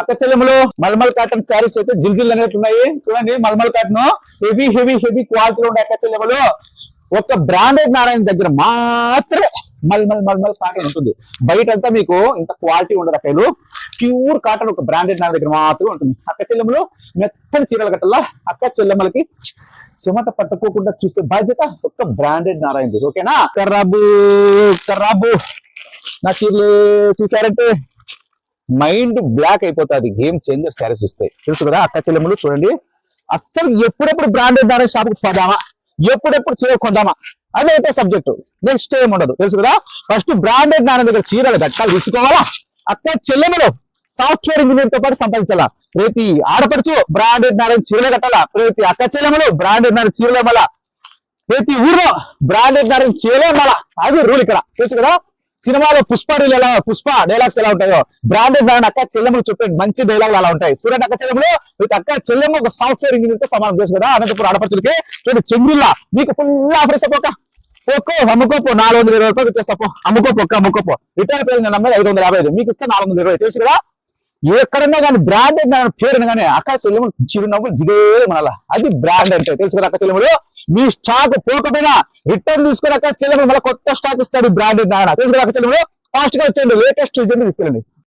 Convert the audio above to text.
అక్క చెల్లెములు మల్మల్ కాటన్ శారీస్ అయితే జిల్జిల్ అనేవి ఉన్నాయి. చూడండి మల్మల్ కాటన్ హెవీ హెవీ హెవీ క్వాలిటీలో ఉండే అక్క చెల్లెములు ఒక బ్రాండెడ్ నారాయణ దగ్గర మాత్రమే మల్మల్ కాటన్ ఉంటుంది. బయట అంతా మీకు ఇంత క్వాలిటీ ఉండదు అక్కలు. ప్యూర్ కాటన్ ఒక బ్రాండెడ్ నారాయణ దగ్గర మాత్రమే ఉంటుంది. అక్క చెల్లెములు మెత్తని చీరలు కట్టల్లా అక్క చెల్లెమ్మలకి చెమట పట్టుకోకుండా చూసే బాధ్యత ఒక బ్రాండెడ్ నారాయణ. ఓకేనా? కర్రాబు కర్రాబు నా చీరలు చూసారంటే మైండ్ బ్లాక్ అయిపోతుంది. గేమ్ చేంజర్ శారీస్ వస్తాయి తెలుసు కదా అక్క చెల్లెములు. చూడండి అస్సలు ఎప్పుడెప్పుడు బ్రాండెడ్ నారాయణ షాప్కి పోదామా, ఎప్పుడెప్పుడు చీర కొందామా అదైతే సబ్జెక్టు. నెక్స్ట్ ఏం ఉండదు తెలుసు కదా. ఫస్ట్ బ్రాండెడ్ నారాయణ దగ్గర చీరలు గట్టాలు తీసుకోవాలా. అక్క చెల్లెములు సాఫ్ట్వేర్ ఇంజనీర్ తో పాటు సంపాదించాలా. ప్రతి ఆడపడుచు బ్రాండెడ్ నారాయణ చీరలు కట్టాలా. ప్రతి అక్క చెల్లెములు బ్రాండెడ్ నారాయణ చీరలు అమ్మాలా. ప్రతి ఊర్లో బ్రాండెడ్ నారాయణ చీరలు అమ్మాలా. అది రూల్ ఇక్కడ తెలుసు కదా. సినిమాలో పుష్ప డైలాగ్స్ ఎలా ఉంటాయో బ్రాండెడ్ నారాయణ అక్క చెల్లెములు చెప్పే మంచి డైలాగులు అలా ఉంటాయి. చూడండి అక్క చెల్లెములు విత్ అక్క చెల్లెము ఒక సాఫ్ట్వేర్ ఇంజనీర్ తో సమానం తెలుసు కదా. అనంతపురం ఆడపడుచులకి చూడండి చెంగుల్లా మీకు ఫుల్ ఆఫర్స్ పోక ఒక్కో అమ్ముకోపో 420 రూపాయలు ఇచ్చేస్తాపో. అమ్ముకోపో రిటర్న్ పేరు నేను నమ్మేది 555 మీకు ఇస్తే 420 తెలుసు కదా. ఎక్కడన్నా కానీ బ్రాండెడ్ పేరు కానీ అక్క చెల్లెములు చిరునవ్వులు జిగేలు మనాల. అది బ్రాండ్ అంటే తెలుసు కదా అక్క చెల్లెములు. మీ స్టాక్ పోకపోయినా రిటర్న్ తీసుకుని అక్క చెల్లెములు మళ్ళీ కొత్త స్టాక్ ఇస్తాడు బ్రాండెడ్ నారాయణ తెలుసు కదా అక్క చెల్లెములు. ఫాస్ట్ గా వచ్చేయండి, లేటెస్ట్ డిజైన్ తీసుకెళ్ళండి.